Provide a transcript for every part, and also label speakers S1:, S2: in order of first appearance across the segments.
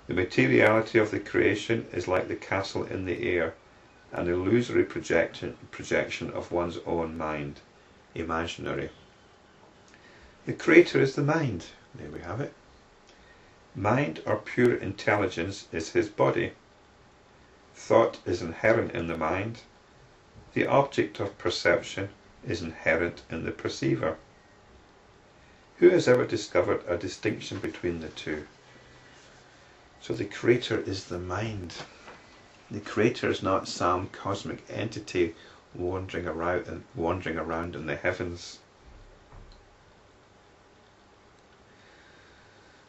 S1: The materiality of the creation is like the castle in the air, an illusory projection of one's own mind, imaginary. The creator is the mind. There we have it. Mind or pure intelligence is his body. Thought is inherent in the mind. The object of perception is inherent in the perceiver. Who has ever discovered a distinction between the two? So the creator is the mind. The creator is not some cosmic entity wandering around in the heavens.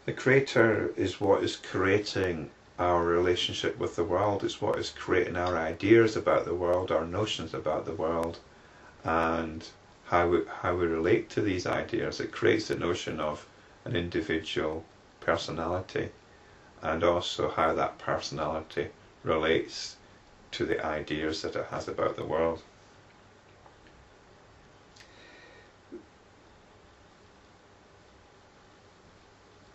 S1: The creator is what is creating our relationship with the world. It's what is creating our ideas about the world, our notions about the world, and how we relate to these ideas. It creates the notion of an individual personality, and also how that personality relates to the ideas that it has about the world.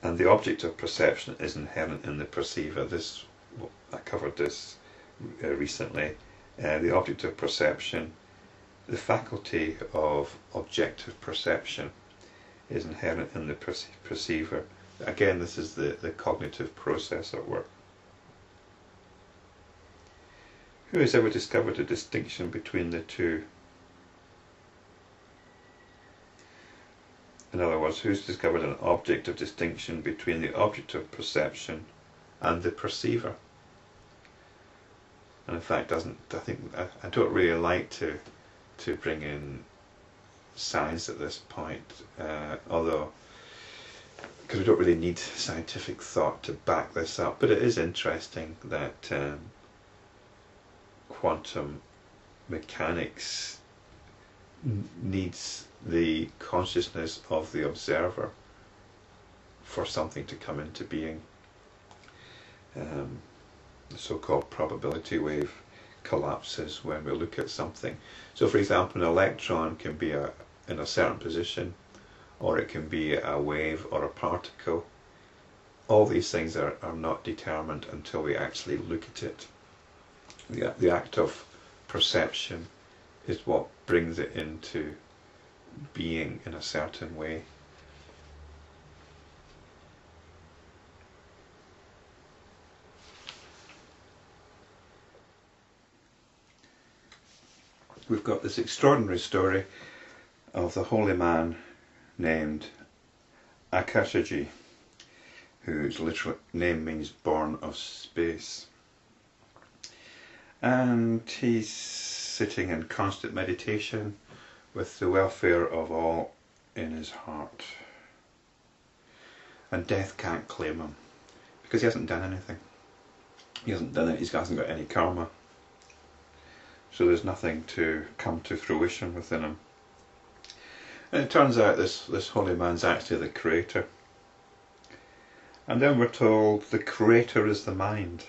S1: And the object of perception is inherent in the perceiver. I covered this recently. The object of perception, the faculty of objective perception, is inherent in the perceiver. Again, this is the cognitive process at work. Who has ever discovered a distinction between the two? In other words, who's discovered an object of distinction between the object of perception and the perceiver? And in fact, I don't really like to bring in science at this point, although because we don't really need scientific thought to back this up. But it is interesting that quantum mechanics needs the consciousness of the observer for something to come into being. The so-called probability wave collapses when we look at something. So for example, an electron can be in a certain position, or it can be a wave or a particle. All these things are not determined until we actually look at it. The act of perception is what brings it into being in a certain way. We've got this extraordinary story of the holy man named Akashaji, whose literal name means born of space. And he's sitting in constant meditation with the welfare of all in his heart. And death can't claim him because he hasn't done anything. He hasn't got any karma. So there's nothing to come to fruition within him. And it turns out this holy man's actually the creator. And then we're told the creator is the mind.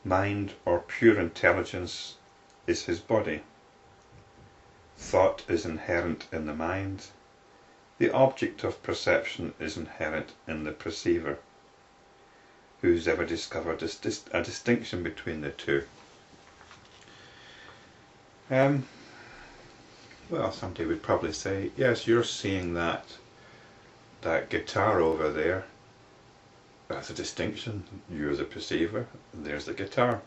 S1: Mind or pure intelligence is his body. Thought is inherent in the mind. The object of perception is inherent in the perceiver. Who's ever discovered a distinction between the two? Well, somebody would probably say, yes, you're seeing that guitar over there. That's a distinction. You're the perceiver, and there's the guitar.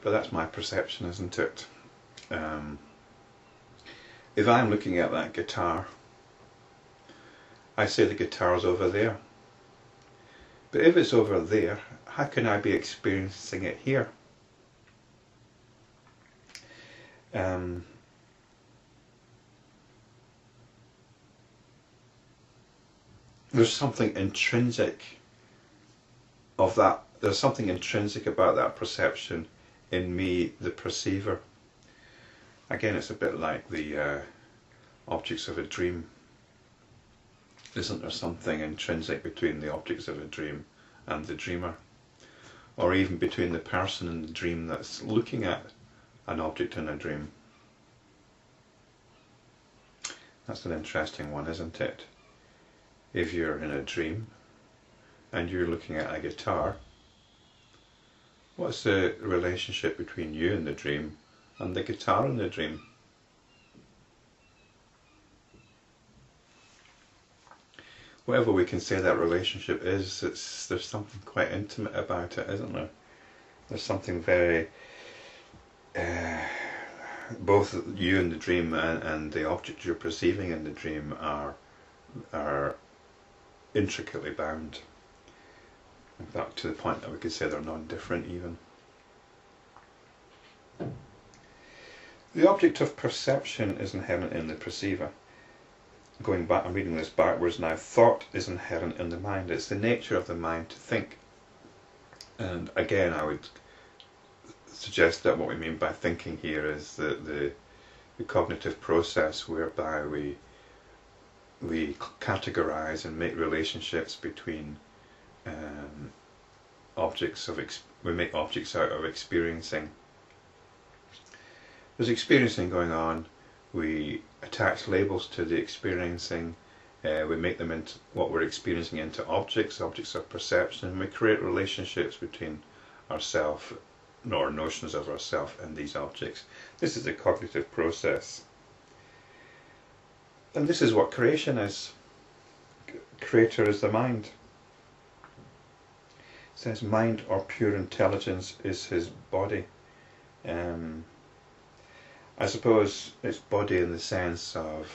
S1: But that's my perception, isn't it? If I'm looking at that guitar, I say the guitar's over there. But if it's over there, how can I be experiencing it here? There's something intrinsic of that. There's something intrinsic about that perception in me, the perceiver. Again, it's a bit like the objects of a dream. Isn't there something intrinsic between the objects of a dream and the dreamer? Or even between the person in the dream that's looking at an object in a dream? That's an interesting one, isn't it? If you're in a dream and you're looking at a guitar, what's the relationship between you in the dream and the guitar in the dream? Whatever we can say that relationship is, there's something quite intimate about it, isn't there? There's something very, both you in the dream and the object you're perceiving in the dream are intricately bound. In fact, to the point that we could say they're non-different even. The object of perception is inherent in the perceiver. Going back, I'm reading this backwards now. Thought is inherent in the mind. It's the nature of the mind to think. And again, I would suggest that what we mean by thinking here is the cognitive process whereby we categorize and make relationships between objects of we make objects out of experiencing. There's experiencing going on. We attach labels to the experiencing. We make them into what we're experiencing into objects of perception, and we create relationships between ourself, or notions of ourself, and these objects. This is the cognitive process. And this is what creation is. Creator is the mind. It says mind or pure intelligence is his body. I suppose it's body in the sense of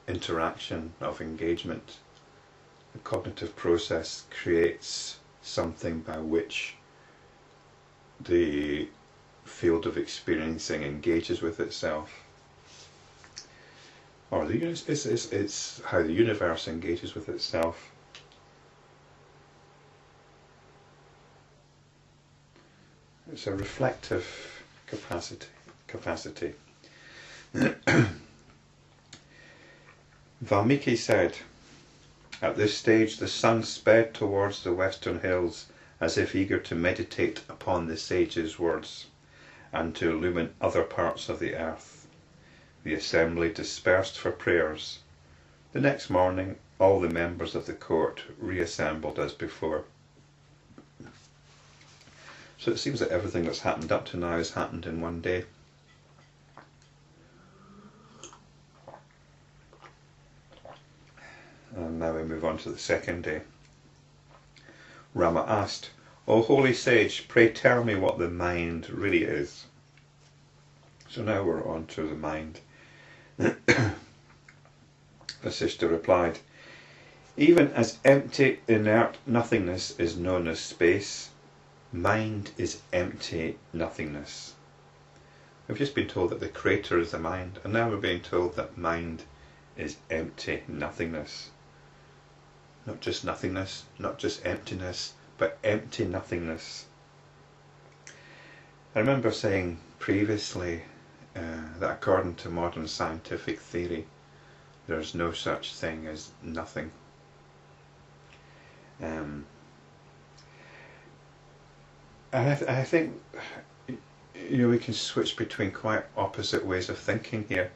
S1: interaction, of engagement. The cognitive process creates something by which the field of experiencing engages with itself. Or it's how the universe engages with itself. It's a reflective capacity. Valmiki said, at this stage the sun sped towards the western hills as if eager to meditate upon the sage's words and to illumine other parts of the earth. The assembly dispersed for prayers. The next morning all the members of the court reassembled as before. So it seems that everything that's happened up to now has happened in one day. And now we move on to the second day. Rama asked, O holy sage, pray tell me what the mind really is. So now we're on to the mind. Vasistha replied, even as empty, inert nothingness is known as space, mind is empty nothingness. We've just been told that the creator is the mind, and now we're being told that mind is empty nothingness. Not just nothingness, not just emptiness, but empty nothingness. I remember saying previously that according to modern scientific theory, there's no such thing as nothing. I think we can switch between quite opposite ways of thinking here.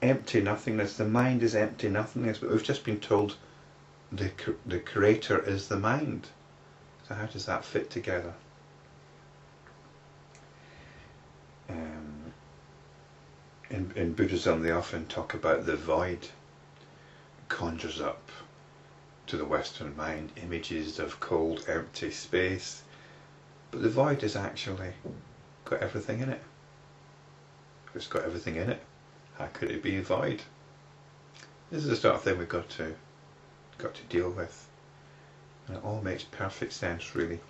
S1: Empty nothingness, the mind is empty nothingness, but we've just been told the creator is the mind. So how does that fit together? In Buddhism they often talk about the void. It conjures up to the Western mind images of cold, empty space. But the void has actually got everything in it. If it's got everything in it, how could it be void? This is the sort of thing we've got to deal with. And it all makes perfect sense, really.